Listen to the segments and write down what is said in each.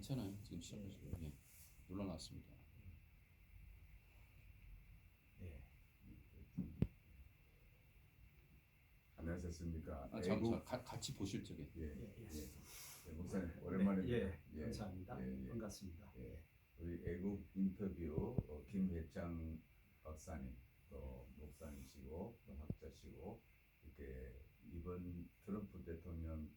괜찮아요. 지금 시작하시고 예. 눌러놨습니다. 네. 안녕하셨습니까? 잠깐 같이 보실 적에. 예, 예, 예. 예, 목사님 오랜만입니다. 예, 감사합니다. 예. 반갑습니다. 예. 우리 애국 인터뷰 김회장 박사님 또 목사님이시고 또 학자시고 이렇게 이번 트럼프 대통령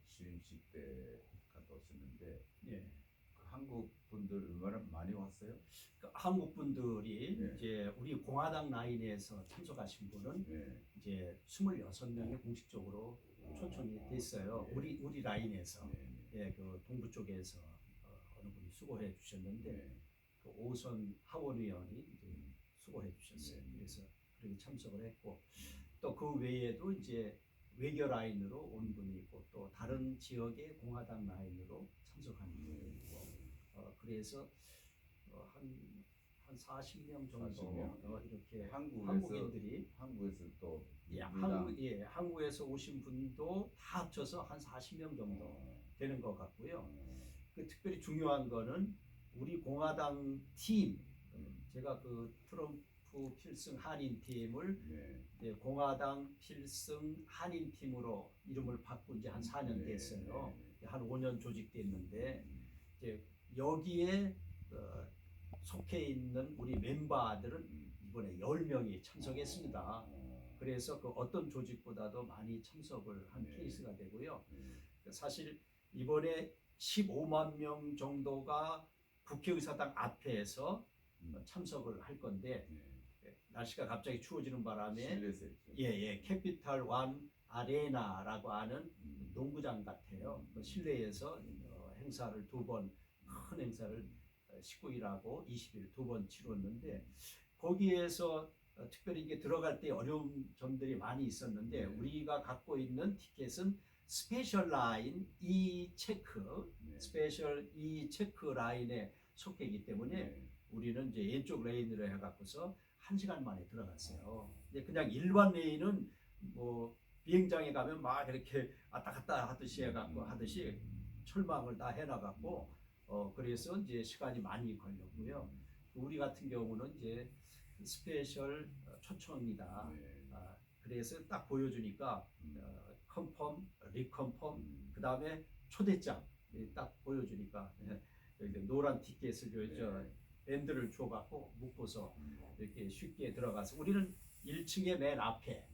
취임식 때 갔다 오셨는데 예. 그 한국 분들 얼마나 많이 왔어요? 그 한국 분들이 예. 이제 우리 공화당 라인에서 참석하신 분은 예. 이제 26명이 공식적으로 초청이 됐어요. 예. 우리 라인에서 예. 그 동부 쪽에서 어느 분이 수고해 주셨는데 예. 그 오선 하원 의원이 이제 수고해 주셨어요. 예. 그래서 그렇게 참석을 했고 또 그 외에도 이제 외교 라인으로 온 분이 있고 또 다른 지역의 공화당 라인으로 참석하는 분이 있고 그래서 한 40명 정도 40명. 이렇게 한국에서 한국인들이 또 한국에서 오신 분도 다 합쳐서 한 40명 정도 되는 것 같고요. 그 특별히 중요한 거는 우리 공화당 팀, 제가 그 트럼프 필승 한인 팀을 이제 공화당 필승 한인 팀으로 이름을 바꾼 지 한 4년 됐어요. 한 5년 조직됐는데 이제 여기에 속해 있는 우리 멤버들은 이번에 10명이 참석했습니다. 그래서 그 어떤 조직보다도 많이 참석을 한 케이스가 되고요. 사실 이번에 15만 명 정도가 국회의사당 앞에서 참석을 할 건데 날씨가 갑자기 추워지는 바람에 캐피탈 원 아레나라고 하는 농구장 같아요. 그 실내에서 행사를 큰 행사를 19일하고 20일 두 번 치렀는데 거기에서 특별히 이게 들어갈 때 어려운 점들이 많이 있었는데 우리가 갖고 있는 티켓은 스페셜 라인 스페셜 체크 라인에 속해 있기 때문에 우리는 이제 왼쪽 레인으로 해갖고서 1시간 만에 들어갔어요. 근데 그냥 일반 레인은 뭐 비행장에 가면 막 이렇게 왔다 갔다 하듯이 하듯이 철망을 다 해놔갖고 그래서 이제 시간이 많이 걸렸고요. 우리 같은 경우는 이제 스페셜 초청이다. 그래서 딱 보여주니까 컨펌, 리컨펌, 그 다음에 초대장 딱 보여주니까 노란 티켓을 밴드를 줘갖고 묶어서 이렇게 쉽게 들어가서 우리는 1층에 맨 앞에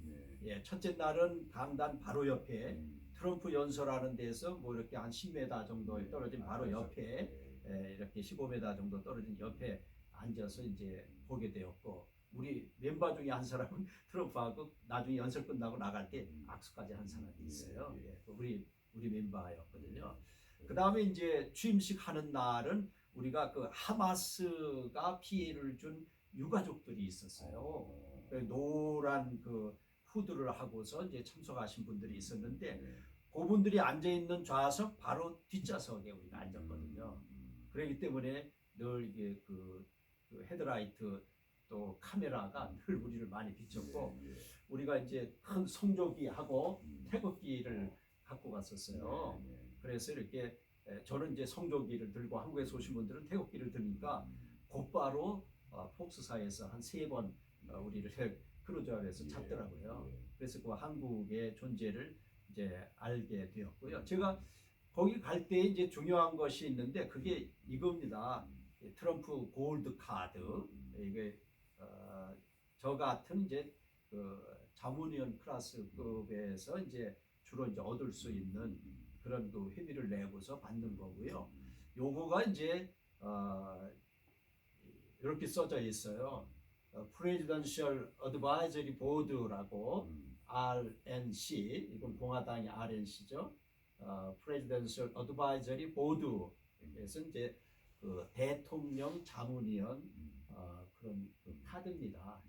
첫째 날은 강단 바로 옆에 트럼프 연설하는 데서 뭐 이렇게 한 10m 정도 떨어진 바로 옆에 이렇게 15m 정도 떨어진 옆에 앉아서 이제 보게 되었고 우리 멤버 중에 한 사람은 트럼프하고 나중에 연설 끝나고 나갈 때 악수까지 한 사람이 있어요. 우리 멤버였거든요. 그 다음에 이제 취임식 하는 날은 우리가 그 하마스가 피해를 준 유가족들이 있었어요. 노란 그 후드를 하고서 이제 참석하신 분들이 있었는데 그분들이 앉아 있는 좌석 바로 뒷좌석에 우리가 앉았거든요. 그렇기 때문에 늘 이게 그 헤드라이트 또 카메라가 늘 우리를 많이 비췄고 우리가 이제 큰 성조기하고 태극기를 갖고 갔었어요. 그래서 이렇게 저는 이제 성조기를 들고 한국에서 오신 분들은 태극기를 드니까 곧바로 폭스사에서 한 3번 우리를 크루즈 안에서 찾더라고요. 그래서 그 한국의 존재를 이제 알게 되었고요. 제가 거기 갈 때 이제 중요한 것이 있는데 그게 이겁니다. 트럼프 골드 카드. 이게 저 같은 이제 그 자문위원 클래스급에서 이제 주로 이제 얻을 수 있는 그런 그 회비를 내고서 받는 거고요. 요거가 이제 이렇게 써져 있어요. Presidential Advisory Board라고 RNC, 이건 공화당의 RNC죠. Presidential Advisory Board에서 이제 그 대통령 자문위원 그런 그 카드입니다.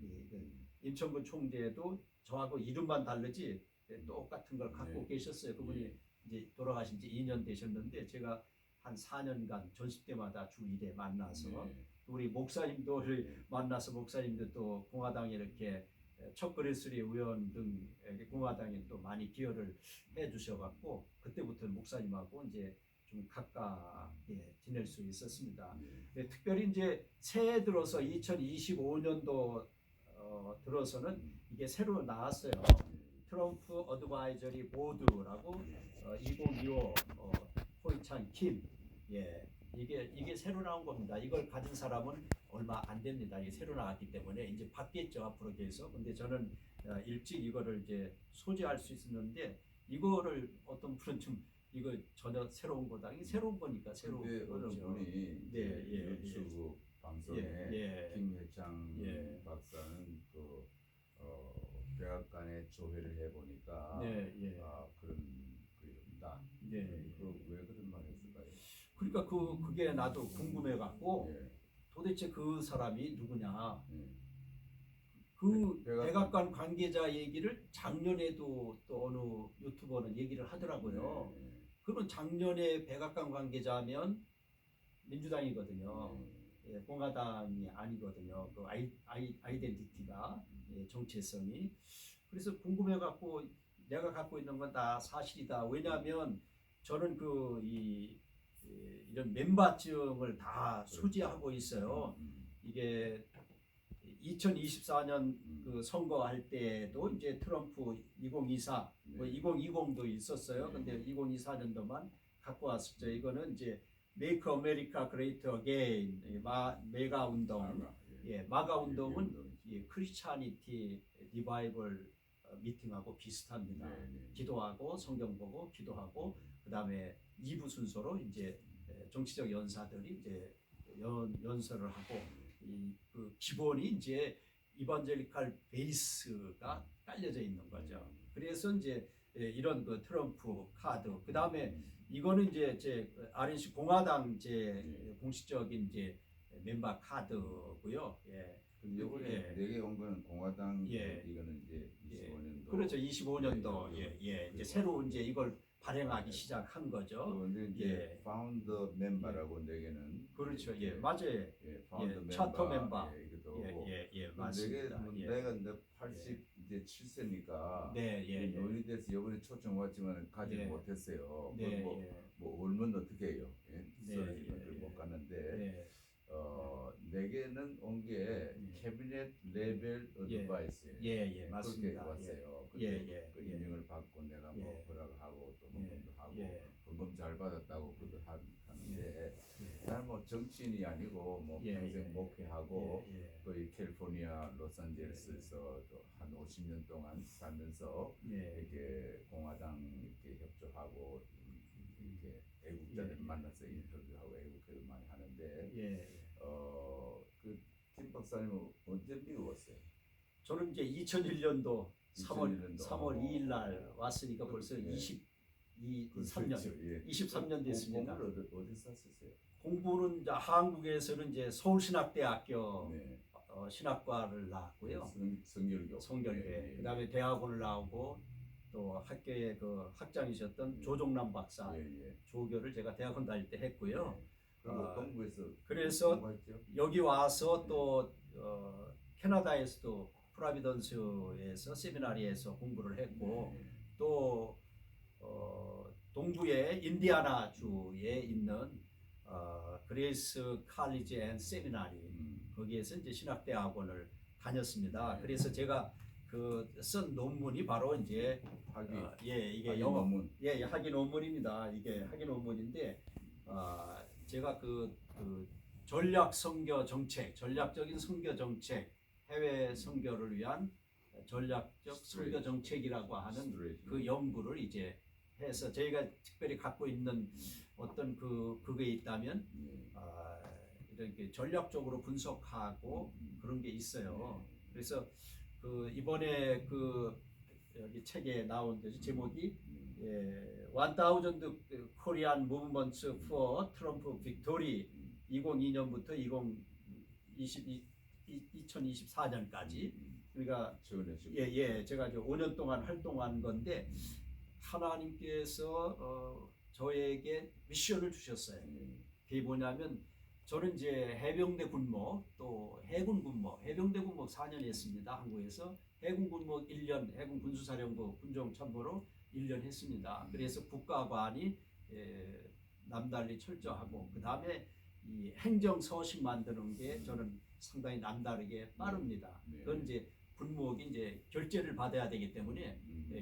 임천근 총재도 저하고 이름만 다르지 똑같은 걸 갖고 계셨어요. 그분이 이제 돌아가신 지 2년 되셨는데 제가 한 4년간 전시 때마다 주 1회 만나서 우리 목사님도 만나서 목사님도 또 공화당에 이렇게 척그레스리 의원 등 공화당에 또 많이 기여를 해주셔갖고 그때부터 목사님하고 이제 좀 가깝게 지낼 수 있었습니다. 예. 네, 특별히 이제 새해 들어서 2025년도 들어서는 이게 새로 나왔어요. 트럼프 어드바이저리 보드라고 2025 호이찬 킴, 예, 이게 새로 나온 겁니다. 이걸 가진 사람은 얼마 안 됩니다. 이게 새로 나왔기 때문에 이제 바뀌었죠 앞으로 계속. 근데 저는 일찍 이거를 이제 소지할 수 있었는데 이거를 어떤 분은 좀 이거 전혀 새로운 거다. 이게 새로운 거니까 새로운 근데 어느 거죠. 분이 네, 예, 유튜브 방송에 예. 김회창 예. 박사는 그 백악관에 조회를 해보니까 네, 예. 그런 글이다. 네. 왜 그런 말 했을까요? 그러니까 그게 나도 궁금해 갖고 예. 도대체 그 사람이 누구냐? 예. 그 백악관. 백악관 관계자 얘기를 작년에도 또 어느 유튜버는 얘기를 하더라고요. 예. 그러면 작년에 백악관 관계자면 민주당이거든요. 예, 공화당이 아니거든요. 그 아이덴티티가 정체성이. 그래서 궁금해 갖고 내가 갖고 있는 건 다 사실이다. 왜냐하면 저는 이런 맨바증을 다 소지하고 있어요. 이게 2024년 그 선거할 때도 이제 트럼프 2024, 뭐 2020도 있었어요. 근데 2024년도만 갖고 왔었죠. 이거는 이제 Make America Great Again, 메가 운동, 마가 운동은 크리스찬이티 리바이벌 미팅하고 비슷합니다. 기도하고 성경 보고 기도하고 그 다음에 2부 순서로 이제 정치적 연사들이 이제 연설을 하고 그 기본이 이제 이반젤리칼 베이스가 깔려져 있는 거죠. 그래서 이제 이런 그 트럼프 카드 그 다음에 이거는 이제 제 RNC 공화당 제 공식적인 이제 멤버 카드고요. 예. 근데 이번에 내게 온 거는 공화당 이거는 이제 25년도. 그렇죠. 25년도 이제 새로 이제 이걸 발행하기 시작한 거죠. 그런데 이제 파운더 멤버라고 내게는 그렇죠. 맞아요. 파운더 차터 멤버. 맞습니다. 내가 87세니까 논의돼서 이번에 초청 왔지만 가지 못했어요. 뭐 울면 어떻게 해요? 쓰러지면 못 갔는데 내게는 온 게 캐비넷 레벨 어드바이스예요. 맞습니다. 그렇게 왔어요. 근데 그 임명을 받고 내가 뭐 허락하고 또 헌금도 하고 헌금 잘 받았다고 그것도 하는데 나는 뭐 정치인이 아니고 뭐 평생 목회하고 또 이 캘리포니아 로스앤젤레스에서 또 한 50년 동안 살면서 이렇게 공화당 이렇게 협조하고 이렇게 애국자들 만나서 인터뷰하고 애국회도 많이 하는데 그 김 박사님은 언제 미국 왔어요? 저는 이제 2001년도 3월 2일 날 왔으니까 벌써 23년 됐습니다. 공부를 어디서 했었어요? 공부는 이제 한국에서는 이제 서울신학대학교 신학과를 나왔고요. 성결교. 그다음에 대학원을 나오고 또 학교에 그 학장이셨던 조종남 박사 조교를 제가 대학원 다닐 때 했고요. 그리고 동부에서 그래서 공부했죠? 여기 와서 또 캐나다에서도 프라비던스에서 세미나리에서 공부를 했고 또 동부의 인디아나 주에 있는 그레이스 칼리지 앤 세미나리 거기에서 이제 신학대학원을 다녔습니다. 그래서 제가 그 쓴 논문이 바로 이제 이게 영어 논문. 학위 논문입니다. 이게 학위 논문인데 제가 그 전략 선교 정책, 전략적인 선교 정책, 해외 선교를 위한 전략적 선교 정책이라고 하는 그 연구를 이제 해서 저희가 특별히 갖고 있는 어떤 그게 있다면 이렇게 전략적으로 분석하고 그런 게 있어요. 그래서 그 이번에 그 여기 책에 나온 제목이 1000 Korean Movements for Trump Victory 2002년부터 2024년까지 그러니까 제가 이제 5년 동안 활동한 건데 하나님께서 저에게 미션을 주셨어요. 그게 뭐냐면 저는 이제 해병대 군목 또 해군 군목, 해병대 군목 4년 했습니다. 한국에서 해군 군목 1년, 해군 군수사령부 군종참모로 1년 했습니다. 그래서 국가관이 남달리 철저하고 그 다음에 이 행정 서식 만드는 게 저는 상당히 남다르게 빠릅니다. 네. 그건 이제 군목이 이제 결제를 받아야 되기 때문에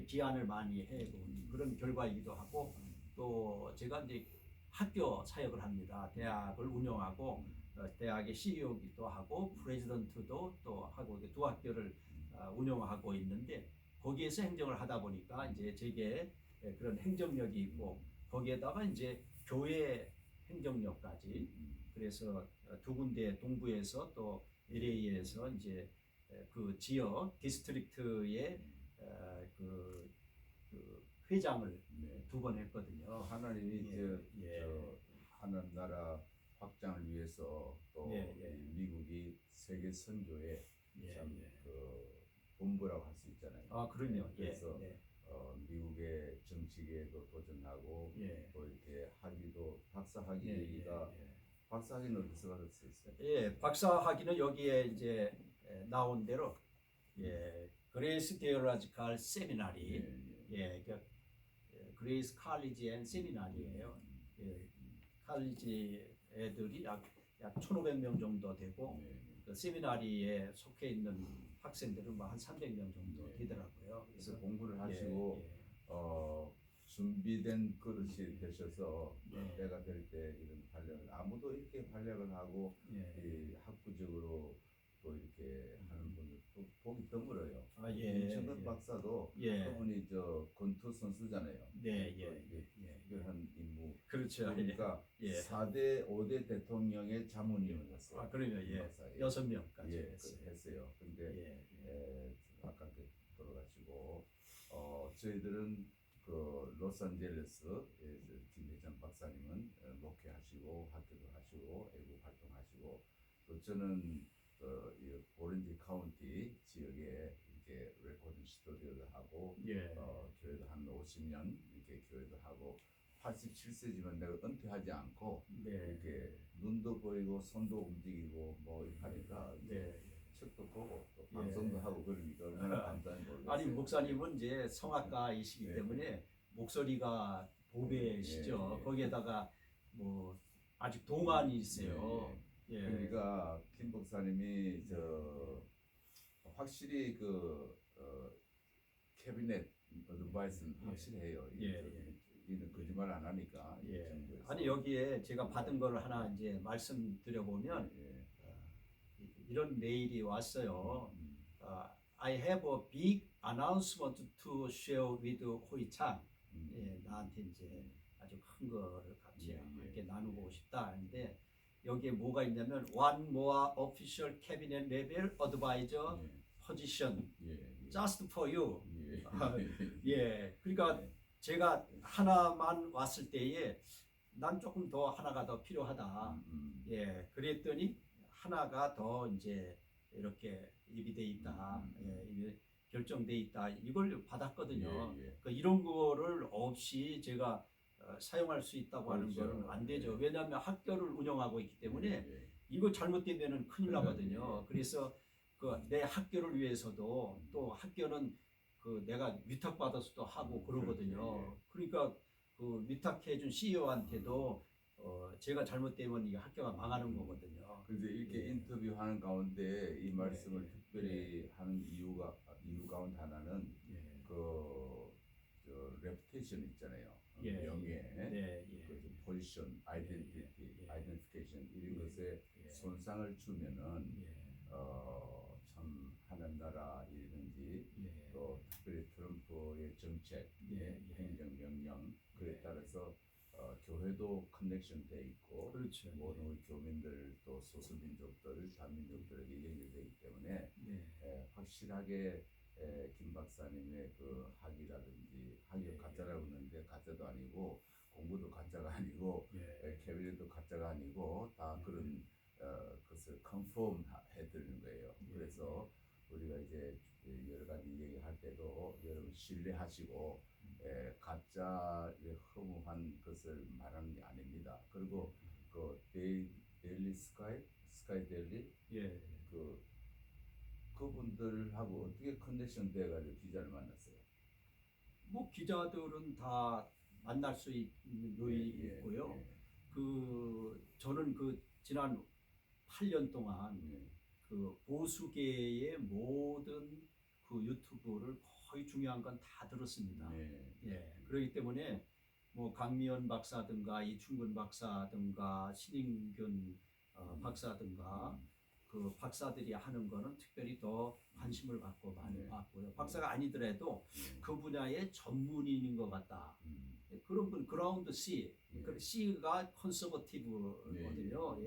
기한을 많이 해고 그런 결과이기도 하고 또 제가 이제 학교 사역을 합니다. 대학을 운영하고 대학의 CEO기도 하고 프레지던트도 또 하고 두 학교를 운영하고 있는데 거기에서 행정을 하다 보니까 이제 제게 그런 행정력이 있고 거기에다가 이제 교회 행정력까지 그래서 두 군데 동부에서 또 LA에서 이제 그 지역 디스트릭트의 그 회장을 네. 2번 했거든요. 하나님이 예. 저 하나님 나라 확장을 위해서 또 예. 이 미국이 세계 선교의 예. 참그 본부라고 할 수 있잖아요. 아 그럼요. 그래서 예. 미국의 정치계에도 도전하고 예. 또 이렇게 학위도 박사 학위가 박사 학위는 어디서 받았어요? 예, 박사 학위는 여기에 이제 나온 대로 그레이스 테올로지컬 세미나리 그 그레이스 칼리지 앤 세미나리예요. 칼리지 애들이 약 1,500명 정도 되고 그 세미나리에 속해 있는 학생들은 뭐 한 300명 정도 되더라고요. 그래서 공부를 하시고 준비된 그릇이 되셔서 때가 될 때 이런 활약을 아무도 이렇게 활약을 하고 이 학구적으로 또 이렇게 하는 분들 보기 드물어요. 김천근 박사도 그분이 저 권투 선수잖아요. 특별한 임무. 그렇죠. 그러니까 4대 5대 대통령의 자문위원을 했어요. 아 그러면 6명까지 했어요. 근데 아까 돌아가시고 저희들은 그 로스앤젤레스 김대장 박사님은 목회하시고 학교도 하시고 애국 활동하시고 또 저는 이 오렌지 카운티 지역에 이렇게 레코딩 스튜디오도 하고 교회도 한 50년 이렇게 교회도 하고 87세지만 내가 은퇴하지 않고 이렇게 눈도 보이고 손도 움직이고 뭐 하니까 책도 보고 또 방송도 하고 그러니까 얼마나 감사한지 모르겠어요. 아니 목사님은 이제 성악가이시기 때문에 목소리가 보배시죠. 거기에다가 뭐 아직 동안이 있어요. 그러니까 김 목사님이 저 확실히 그 캐비넷 어드바이스는 확실해요. 이는 거짓말 안 하니까. 아니 여기에 제가 받은 거를 하나 이제 말씀드려 보면 이런 메일이 왔어요. I have a big announcement to share with 호이창. 나한테 이제 아주 큰 거를 같이 함께 나누고 싶다 하는데 여기에 뭐가 있냐면 one more official cabinet level advisor position just for you. 그러니까 제가 하나만 왔을 때에 난 조금 더 하나가 더 필요하다. 그랬더니 하나가 더 이제 이렇게 예비돼 있다. 이미 결정돼 있다. 이걸 받았거든요. 그러니까 이런 거를 없이 제가 사용할 수 있다고 하는 건 안 되죠. 왜냐하면 학교를 운영하고 있기 때문에 이거 잘못되면은 큰일 나거든요. 그래서 그 내 학교를 위해서도 또 학교는 그 내가 위탁받아서도 하고 그러거든요. 그러니까 그 위탁해준 CEO한테도 제가 잘못되면 이 학교가 망하는 거거든요. 그런데 이렇게 인터뷰하는 가운데 이 말씀을 특별히 하는 이유 가운데 하나는 그 레putation 있잖아요. 명예, 그 포지션, 아이덴티피케이션 이런 것에 손상을 주면은 참 하나님 나라이든지 또 특별히 트럼프의 정책, 행정명령 그에 따라서 교회도 커넥션 돼 있고 모든 우리 교민들 또 소수민족들, 다민족들에게 연결되기 때문에 확실하게 김 박사님의 그 학위라든지 학위 가짜라고 했는데 가짜도 아니고 공부도 가짜가 아니고 캐비넷도 가짜가 아니고 다 그런 것을 컨펌 해드리는 거예요. 그래서 우리가 이제 여러 가지 얘기할 때도 여러분 신뢰하시고 가짜의 허무한 것을 말하는 게 아닙니다. 그리고 그 데일리 스카이 데일리 그분들하고 어떻게 컨넥션 돼가지고 기자를 만났어요? 뭐 기자들은 다 만날 수 있는 요인이 있고요. 저는 지난 8년 동안 보수계의 모든 유튜브를 거의 중요한 건 다 들었습니다. 예, 그렇기 때문에 뭐 강미연 박사든가 이충근 박사든가 신인균 박사든가 박사들이 하는 거는 특별히 더 관심을 갖고 많이 봤고요. 박사가 아니더라도 그 분야의 전문인인 것 같다. 그런 분 그라운드 C, C가 컨서버티브거든요.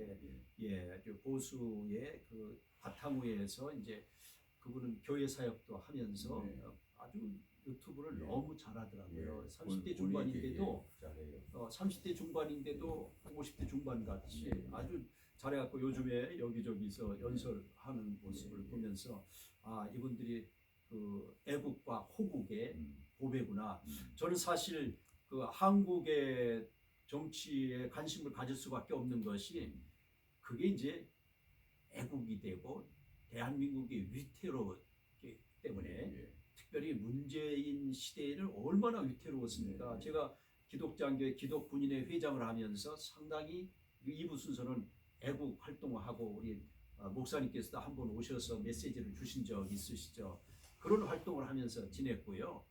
예, 보수의 바탕위에서 이제 그분은 교회 사역도 하면서 아주 유튜브를 너무 잘하더라고요. 30대 중반인데도 30대 중반인데도 50대 중반 같이 아주 잘해갖고 요즘에 여기저기서 연설하는 모습을 보면서 이분들이 애국과 호국의 보배구나. 저는 사실 한국의 정치에 관심을 가질 수밖에 없는 것이 그게 이제 애국이 되고 대한민국이 위태로웠기 때문에 특별히 문재인 시대에는 얼마나 위태로웠습니까? 제가 기독장교회 기독군인회 회장을 하면서 상당히 2부 순서는 애국 활동을 하고 우리 목사님께서도 한번 오셔서 메시지를 주신 적 있으시죠? 그런 활동을 하면서 지냈고요.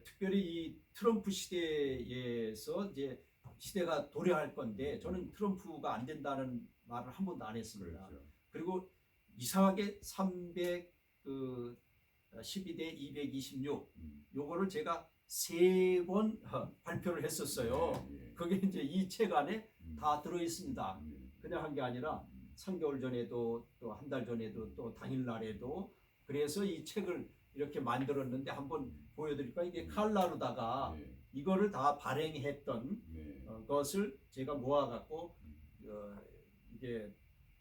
특별히 이 트럼프 시대에서 이제 시대가 도래할 건데 저는 트럼프가 안 된다는 말을 한 번도 안 했습니다. 그렇죠. 그리고 이상하게 312대 226 요거를 제가 3번 발표를 했었어요. 그게 이제 이 책 안에 다 들어 있습니다. 그냥 한 게 아니라 3개월 전에도 또 한 달 전에도 또 당일날에도 그래서 이 책을 이렇게 만들었는데 한번 보여드릴까요? 이게 칼라로다가 이거를 다 발행했던 것을 제가 모아갖고 이게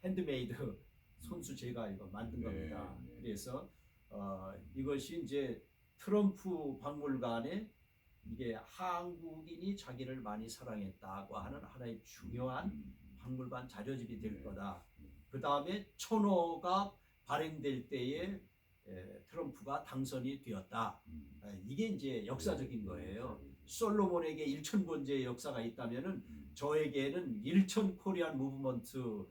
핸드메이드 손수 제가 이거 만든 겁니다. 그래서 이것이 이제 트럼프 박물관에 이게 한국인이 자기를 많이 사랑했다고 하는 하나의 중요한 박물관 자료집이 될 거다. 그 다음에 1000호가 발행될 때에 트럼프가 당선이 되었다. 이게 이제 역사적인 거예요. 솔로몬에게 1000번째의 역사가 있다면은 저에게는 1000 코리안 무브먼트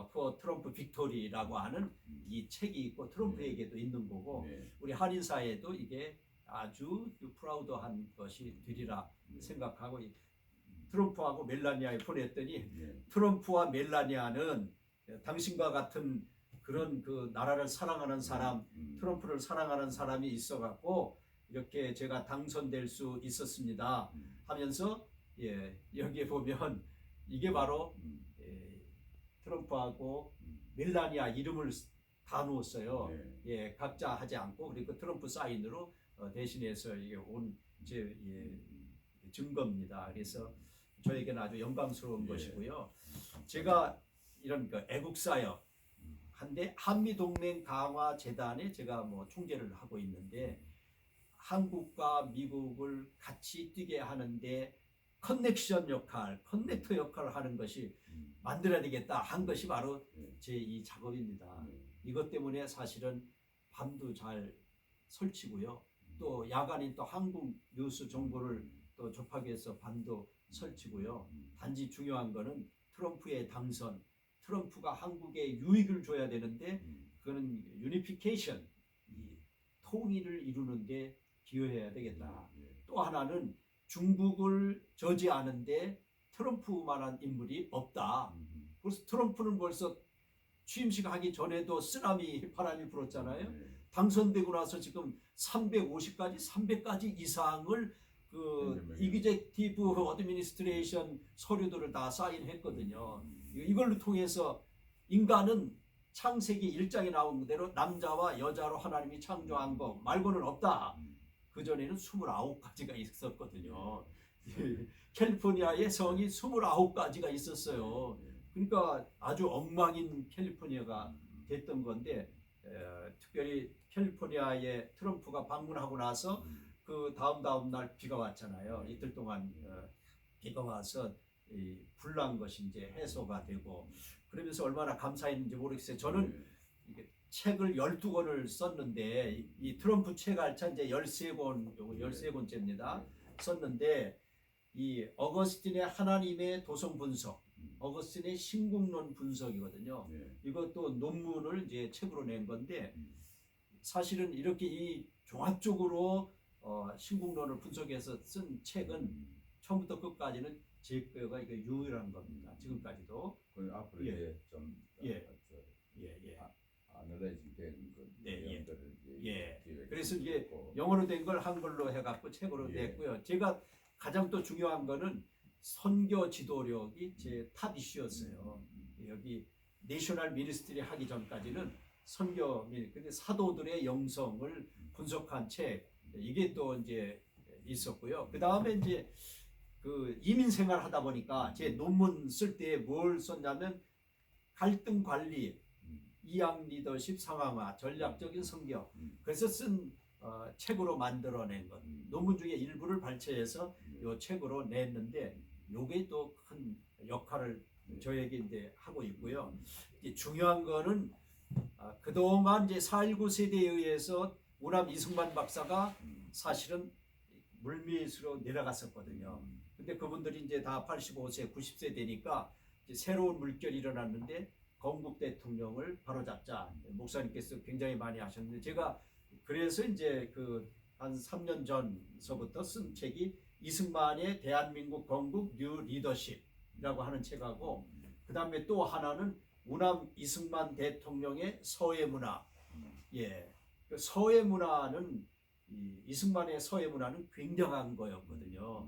for 트럼프 빅토리라고 하는 이 책이 있고 트럼프에게도 있는 거고 우리 한인사회도 이게 아주 프라우드한 것이 되리라 생각하고 트럼프하고 멜라니아에 보냈더니 트럼프와 멜라니아는 당신과 같은 그런 나라를 사랑하는 사람, 트럼프를 사랑하는 사람이 있어갖고 이렇게 제가 당선될 수 있었습니다 하면서 여기에 보면 이게 바로 트럼프하고 멜라니아 이름을 다 넣었어요. 각자 하지 않고 그리고 트럼프 사인으로 대신해서 이게 온 제 증거입니다. 그래서 저에게는 아주 영광스러운 것이고요. 제가 이런 애국사역 한데 한미동맹 강화 재단에 제가 뭐 총재를 하고 있는데 한국과 미국을 같이 뛰게 하는데 커넥션 역할, 커넥터 역할을 하는 것이 만들어야 되겠다 한 것이 바로 제 이 작업입니다. 이것 때문에 사실은 밤도 잘 설치고요. 또 야간인 또 한국 뉴스 정보를 또 접하기 위해서 밤도 설치고요. 단지 중요한 거는 트럼프의 당선, 트럼프가 한국에 유익을 줘야 되는데 그거는 유니피케이션, 통일을 이루는데 기여해야 되겠다. 또 하나는 중국을 저지하는데 트럼프만한 인물이 없다. 그래서 트럼프는 벌써 취임식 하기 전에도 쓰나미 바람이 불었잖아요. 당선되고 나서 지금 350가지, 300가지 이상을 이그제티브 어드미니스트레이션 서류들을 다 사인했거든요. 이걸로 통해서 인간은 창세기 1장에 나온 그대로 남자와 여자로 하나님이 창조한 거 말고는 없다. 그전에는 29가지가 있었거든요. 캘리포니아에 성이 29가지가 있었어요. 그러니까 아주 엉망인 캘리포니아가 됐던 건데 특별히 캘리포니아에 트럼프가 방문하고 나서 그 다음 날 비가 왔잖아요. 이틀 동안 비가 와서 불난 것이 이제 해소가 되고 그러면서 얼마나 감사했는지 모르겠어요. 저는 이게 책을 12권을 썼는데 이 트럼프 책 알차 이제 13권, 요거 13권째입니다. 썼는데 이 어거스틴의 하나님의 도성 분석, 어거스틴의 신국론 분석이거든요. 네. 이것도 논문을 이제 책으로 낸 건데 사실은 이렇게 이 종합적으로 신국론을 분석해서 쓴 책은 처음부터 끝까지는 제 거가 이거 유일한 겁니다. 지금까지도. 그 앞으로 예. 이제 좀 예. 예. 아날라이징 된그 네, 예. 내용들을 이제 예. 기획 그래서 이제 있고. 영어로 된 걸 한글로 해갖고 책으로 예. 냈고요. 제가 가장 또 중요한 거는 선교 지도력이 제 탑 이슈였어요. 여기 내셔널 미니스트리 하기 전까지는 선교, 근데 사도들의 영성을 분석한 책, 이게 또 이제 있었고요. 그 다음에 이제 그 이민 생활 하다 보니까 제 논문 쓸 때 뭘 썼냐면 갈등 관리, 이양 리더십 상황화, 전략적인 성경. 그래서 쓴 책으로 만들어낸 것. 논문 중에 일부를 발췌해서 이 책으로 냈는데 요게 또 큰 역할을 저에게 이제 하고 있고요. 이제 중요한 거는 그동안 이제 4.19 세대에 의해서 우남 이승만 박사가 사실은 물밑으로 내려갔었거든요. 근데 그분들이 이제 다 85세, 90세 되니까 이제 새로운 물결이 일어났는데 건국 대통령을 바로잡자. 목사님께서 굉장히 많이 하셨는데 제가 그래서 이제 그 한 3년 전서부터 쓴 책이 이승만의 대한민국 건국 뉴 리더십이라고 하는 책하고 그 다음에 또 하나는 우남 이승만 대통령의 서해 문화. 예, 그 서해 문화는 이승만의 서해 문화는 굉장한 거였거든요.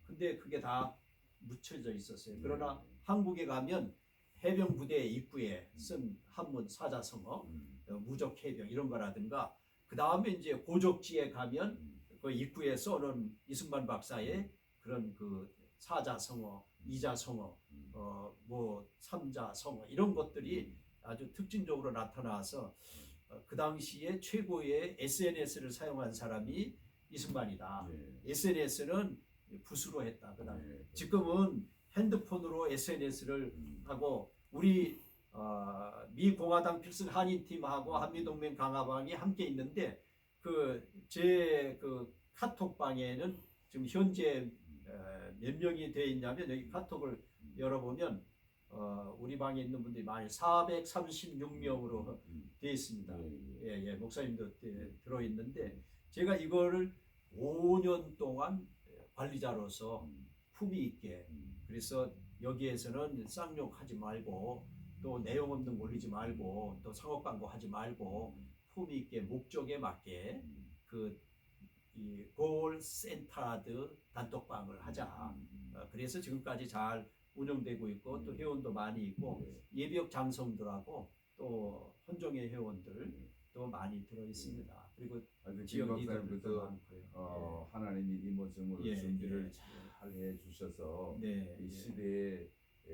근데 그게 다 묻혀져 있었어요. 그러나 한국에 가면 해병 부대 입구에 쓴 한문 사자성어, 무적 해병 이런 거라든가 그 다음에 이제 고족지에 가면 그 입구에 써놓은 이승만 박사의 그런 그 사자성어, 이자성어, 뭐 삼자성어 이런 것들이 아주 특징적으로 나타나서 그 당시에 최고의 SNS를 사용한 사람이 이승만이다. SNS는 붓으로 했다. 그다음 지금은 핸드폰으로 SNS를 하고 우리 미 공화당 필승 한인팀하고 한미동맹 강화방이 함께 있는데 그 제 그 카톡방에는 지금 현재 몇 명이 돼 있냐면 여기 카톡을 열어보면 우리 방에 있는 분들이 많이 436명으로 돼 있습니다. 예, 목사님도 들어 있는데 제가 이거를 5년 동안 관리자로서 품위 있게 그래서 여기에서는 쌍욕하지 말고 또 내용 없는 거 올리지 말고 또 상업 광고 하지 말고 품위 있게 목적에 맞게 이 골 센터드 단톡방을 하자. 그래서 지금까지 잘 운영되고 있고 또 회원도 많이 있고 예비역 장성들하고 또 헌정의 회원들 또 많이 들어 있습니다. 그리고 지역 리더들도 많고요. 하나님이 이모저모로 준비를 잘 해주셔서 네, 이 시대에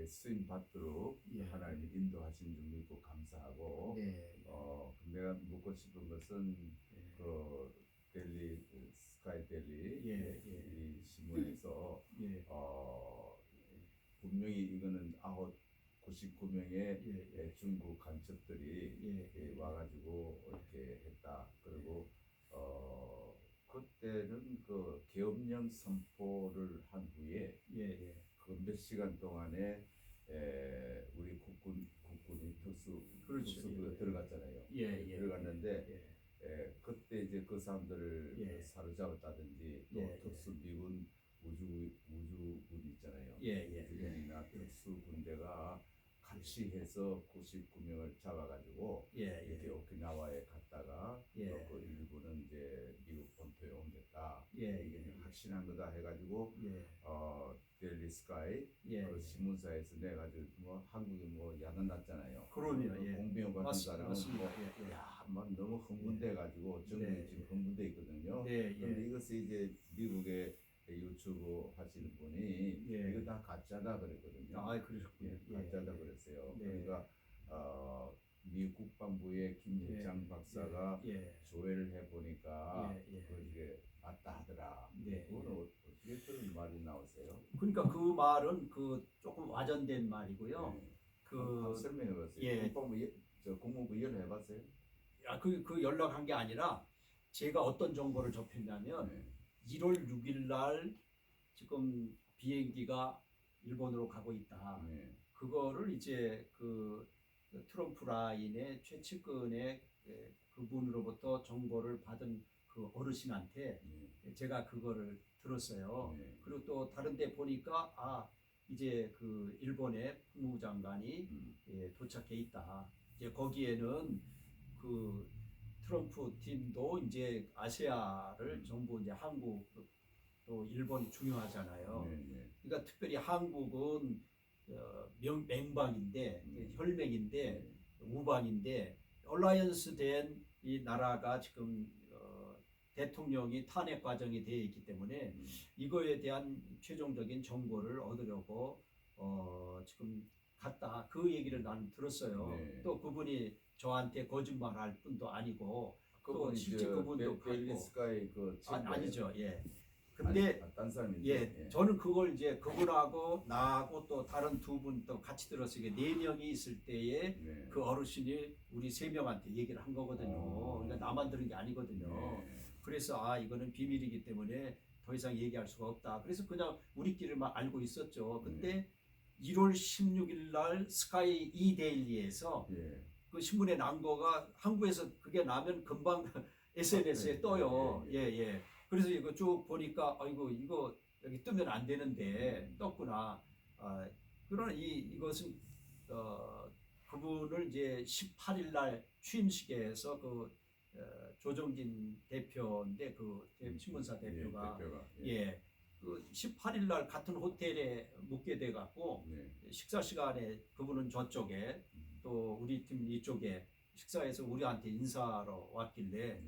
쓰임 받도록 하나님이 인도하신 줄 믿고 감사하고 내가 묻고 싶은 것은 그 델리 스카이 델리 이 신문에서 분명히 이거는 99명의 중국 간첩들이 와가지고 이렇게 했다. 그리고 그때는 그 계엄령 선포를 한 후에 그 몇 시간 동안에 우리 국군이 특수부가 들어갔잖아요. 들어갔는데 그때 이제 그 사람들을 사로잡았다든지 또 특수 미군 우주군 있잖아요. 우주군이나 특수 군대가 같이 해서 99명을 잡아가지고 이렇게 오키나와에 갔다가 또 그 일부는 이제 미국 본토에 옮겼다. 이게 확신한 거다 해가지고 델리 스카이 그 신문사에서 내가지고 뭐 한국이 뭐 야단 났잖아요. 그러네요. 공병 같은 사람은 막 너무 흥분돼가지고 정부에 지금 흥분돼 있거든요. 그런데 이것이 이제 미국의 유튜브 하시는 분이 이거 다 가짜다 그랬거든요. 그러셨군요. 가짜다 그랬어요. 그러니까 미 국방부의 김일장 박사가 조회를 해보니까 그게 맞다 하더라. 그거는 어떻게 그런 말이 나오세요? 그러니까 그 말은 그 조금 와전된 말이고요. 한번 설명해봤어요. 국무부 이해를 해봤어요? 그 연락한 게 아니라 제가 어떤 정보를 접했냐면 1월 6일 날 지금 비행기가 일본으로 가고 있다. 네. 그거를 이제 그 트럼프 라인의 최측근의 그분으로부터 정보를 받은 그 어르신한테 네. 제가 그거를 들었어요. 네. 그리고 또 다른 데 보니까 이제 그 일본의 국무부 장관이 도착해 있다. 이제 거기에는 그 트럼프 팀도 이제 아시아를 전부 이제 한국 또 일본이 중요하잖아요. 네. 네. 그러니까 특별히 한국은 맹방인데 혈맹인데 네. 우방인데 얼라이언스 된 이 나라가 지금 대통령이 탄핵 과정이 되어 있기 때문에 이거에 대한 최종적인 정보를 얻으려고 지금 갔다. 그 얘기를 나는 들었어요. 네. 또 그분이 저한테 거짓말할 뿐도 아니고 또 그분이 실제 그분도 벨리 스카이 그 아니죠. 예. 근데 딴 사람인데. 예, 저는 그걸 이제 그분하고 나하고 또 다른 두 분 또 같이 들었어요. 이게 4명이 있을 때에 네. 그 어르신이 우리 3명한테 얘기를 한 거거든요. 그러니까 나만 들은 게 아니거든요. 네. 그래서 이거는 비밀이기 때문에 더 이상 얘기할 수가 없다. 그래서 그냥 우리끼리만 알고 있었죠. 근데 1월 16일 날 스카이 이데일리에서 예. 그 신문에 난 거가 한국에서 그게 나면 금방 SNS에 네. 떠요. 예. 예. 그래서 이거 쭉 보니까 이거 여기 뜨면 안 되는데 떴구나. 그러나 이것은 그분을 이제 18일 날 취임식에서 그 조정진 대표인데 그 신문사 대표가 예. 그 18일 날 같은 호텔에 묵게 돼 갖고 네. 식사 시간에 그분은 저쪽에 또 우리 팀 이쪽에 식사해서 우리한테 인사하러 왔길래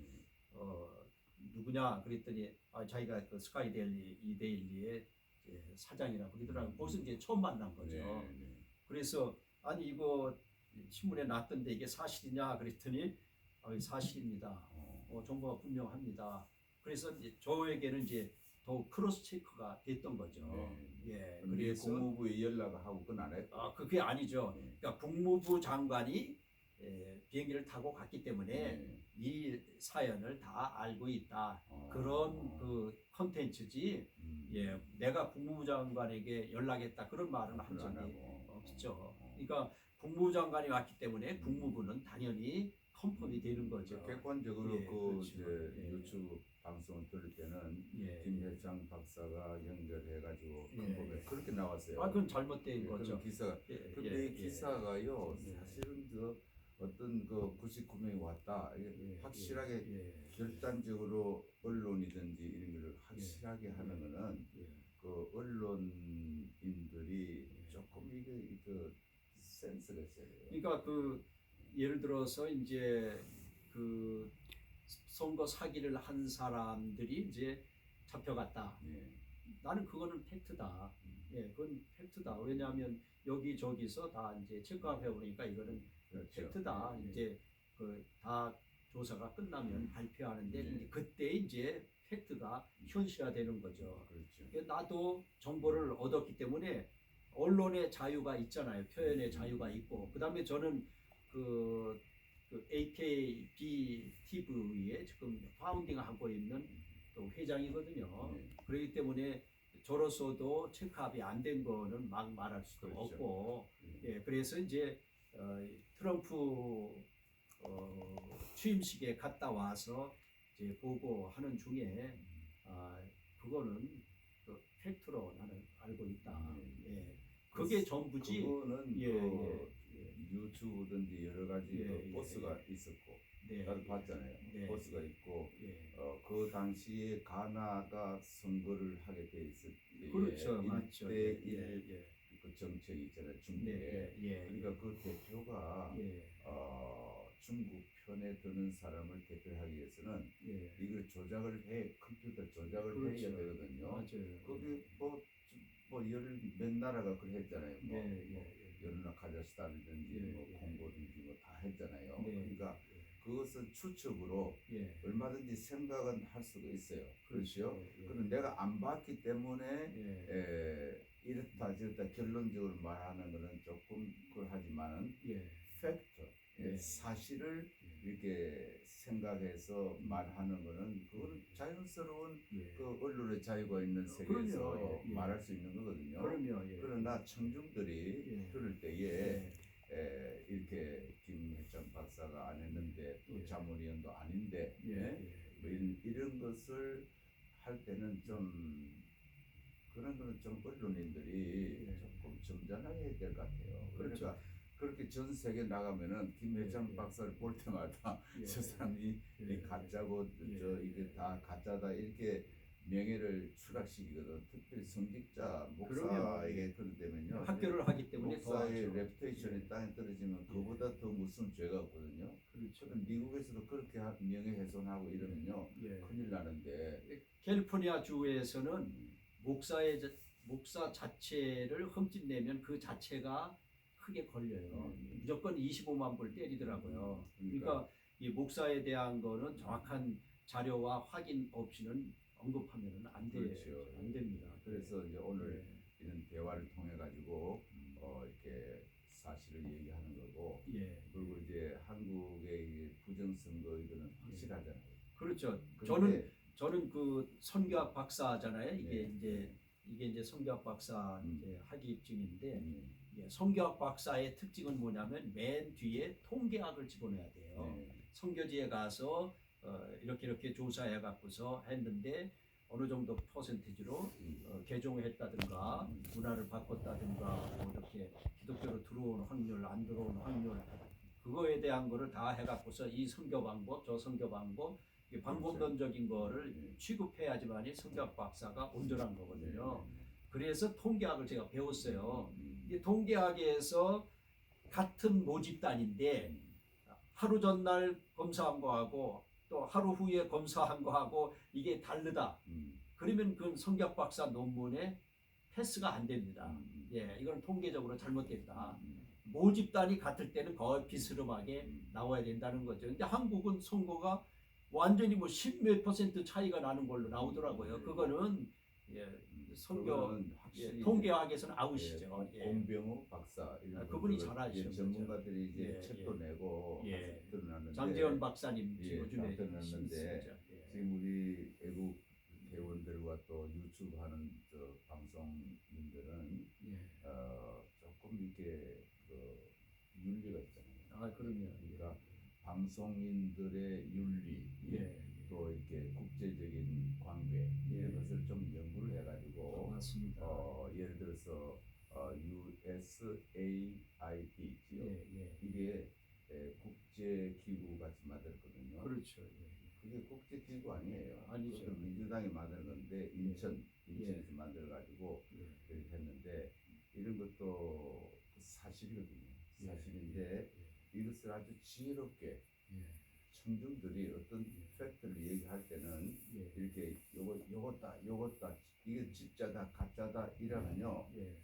누구냐 그랬더니 자기가 그 스카이데일리 이데일리의 사장이라고 그러더라고요. 거기서 이제 처음 만난 거죠. 네. 그래서 아니 이거 신문에 났던데 이게 사실이냐 그랬더니 사실입니다. 정보가 분명합니다. 그래서 이제 저에게는 이제 더 크로스 체크가 됐던 거죠. 예. 그래서 국무부에 연락하고 그건 안 했고. 그게 아니죠. 그러니까 국무부 장관이 비행기를 타고 갔기 때문에 이 사연을 다 알고 있다. 그런 그 컨텐츠지. 예, 내가 국무부 장관에게 연락했다 그런 말은 한 적이 없죠. 그러니까 국무부 장관이 왔기 때문에 국무부는 당연히 컨펌이 되는 거죠. 객관적으로 그렇죠. 유튜브 방송을 들을 때는 김회장 박사가 연결해가지고 컨펌에 그렇게 나왔어요. 그건 잘못된 거죠. 기사가. 근데 이 기사가요, 사실은 어떤 그 99명이 왔다. 확실하게 결단적으로 언론이든지 이런 걸 확실하게 하는 거는 그 언론인들이 조금 이게 센스가 있어야 돼요. 그러니까 그 예를 들어서 이제 그 선거 사기를 한 사람들이 이제 잡혀갔다. 나는 그거는 팩트다. 그건 팩트다. 왜냐하면 여기저기서 다 이제 체크해 보니까 이거는 팩트다. 이제 그 다 조사가 끝나면 발표하는데 이제 그때 이제 팩트가 현실화되는 거죠. 나도 정보를 얻었기 때문에 언론의 자유가 있잖아요. 표현의 자유가 있고 그다음에 저는 그 AKB TV에 지금 파운딩하고 있는 또 회장이거든요. 그렇기 때문에 저로서도 체크업이 안 된 거는 막 말할 수도 없고 그래서 이제 트럼프 취임식에 갔다 와서 이제 보고 하는 중에 그거는 그 팩트로 나는 알고 있다. 그게 전부지. 그거는 유튜브든지 여러 가지 버스가 있었고 나도 봤잖아요. 버스가 있고 그 당시에 가나가 선거를 하게 돼 있을 때 그렇죠, 맞죠. 1대1 그 정책이 있잖아요, 중국에. 그러니까 그 대표가 중국 편에 드는 사람을 대표하기 위해서는 이걸 컴퓨터 조작을 해야 되거든요. 맞아요. 그게 몇 나라가 그랬잖아요. 여러 카자흐스탄이든지 콩고든지 다 했잖아요. 그러니까 그것은 추측으로 얼마든지 생각은 할 수가 있어요. 그렇죠? 그런데 내가 안 봤기 때문에 이렇다 저렇다 결론적으로 말하는 것은 조금 그러하지만은 팩트, 사실을 이렇게 생각해서 말하는 거는 그거는 자연스러운 예. 그 언론의 자유가 있는 세계에서 그럼요. 예. 말할 수 있는 거거든요. 그럼요. 예. 그러나 청중들이 예. 들을 때에 이렇게 김혜찬 박사가 안 했는데 또 예. 자문위원도 아닌데 예. 뭐 이런 것을 할 때는 좀 그런 거는 좀 언론인들이 예. 조금 점잖하게 해야 될 것 같아요. 그렇죠. 그러니까 그렇게 전 세계 나가면은 김혜찬 예. 박사를 볼 때마다 예. 저 사람이 예. 이 가짜고 예. 저 이게 다 가짜다 이렇게 명예를 추락시키거든. 특별히 성직자 목사에게 그러되면요. 학교를 하기 때문에 더 목사의 하죠. 레퓨테이션이 예. 땅에 떨어지면 그보다 더 무슨 죄가 없거든요. 그렇죠. 그럼 미국에서도 그렇게 명예훼손하고 이러면요 예. 큰일 나는데. 캘리포니아 주에서는 목사 자체를 흠집내면 그 자체가 크게 걸려요. 무조건 25만 불 때리더라고요. 그러니까 이 목사에 대한 거는 정확한 자료와 확인 없이는 언급하면은 안 돼요. 그렇죠. 안 됩니다. 그래서 이제 오늘 예. 이런 대화를 통해 가지고 이렇게 사실을 얘기하는 거고. 예. 그리고 이제 한국의 이 부정선거 이거는 확실하잖아요. 그렇죠. 근데 저는 그 선교학 박사잖아요. 이게 네. 이제 선교학 박사 이제 학위증인데 음. 예, 선교학 박사의 특징은 뭐냐면 맨 뒤에 통계학을 집어넣어야 돼요. 네. 선교지에 가서 이렇게 조사해 갖고서 했는데 어느 정도 퍼센티지로 개종했다든가 문화를 바꿨다든가 뭐 이렇게 기독교로 들어오는 확률 안 들어오는 확률 그거에 대한 거를 다 해갖고서 이 선교 방법 저 선교 방법 이 방법론적인 거를 취급해야지만이 선교학 박사가 온전한 거거든요. 그래서 통계학을 제가 배웠어요. 이 통계학에서 같은 모집단인데 하루 전날 검사한 거하고 또 하루 후에 검사한 거하고 이게 다르다. 그러면 그건 성격 박사 논문에 패스가 안 됩니다. 예, 이건 통계적으로 잘못됐다. 모집단이 같을 때는 거의 비스름하게 나와야 된다는 거죠. 근데 한국은 선거가 완전히 뭐 10몇 % 차이가 나는 걸로 나오더라고요. 그거는 예, 선거 통계학에서는 아웃이죠. 예, 공병호 박사 이런 그분이 잘 아시죠. 전문가들이 이제 예, 책도 내고 예. 드러났는데 장재원 박사님 예, 요즘에 드러났는데 예. 지금 우리 외국 회원들과 또 유튜브 하는 저 방송인들은 예. 조금 이렇게 그 윤리가 있잖아요. 아 그럼요. 그러니까 방송인들의 윤리 예. 또 이렇게 국제적인 관계 이런 것을 좀 연구를 해가지고 맞습니다. 예를 들어서 USAID 지역 이게 국제 기구 같이 만들었거든요. 그렇죠. 그게 국제 기구 아니에요. 아니죠. 그것도 민주당이 만든 건데 인천에서 만들어가지고 그렇게 했는데 이런 것도 사실이거든요. 사실인데 이것을 아주 지혜롭게 청중들이 어떤 팩트를 얘기할 때는 이렇게 요것다 이게 진짜다 가짜다 이러면요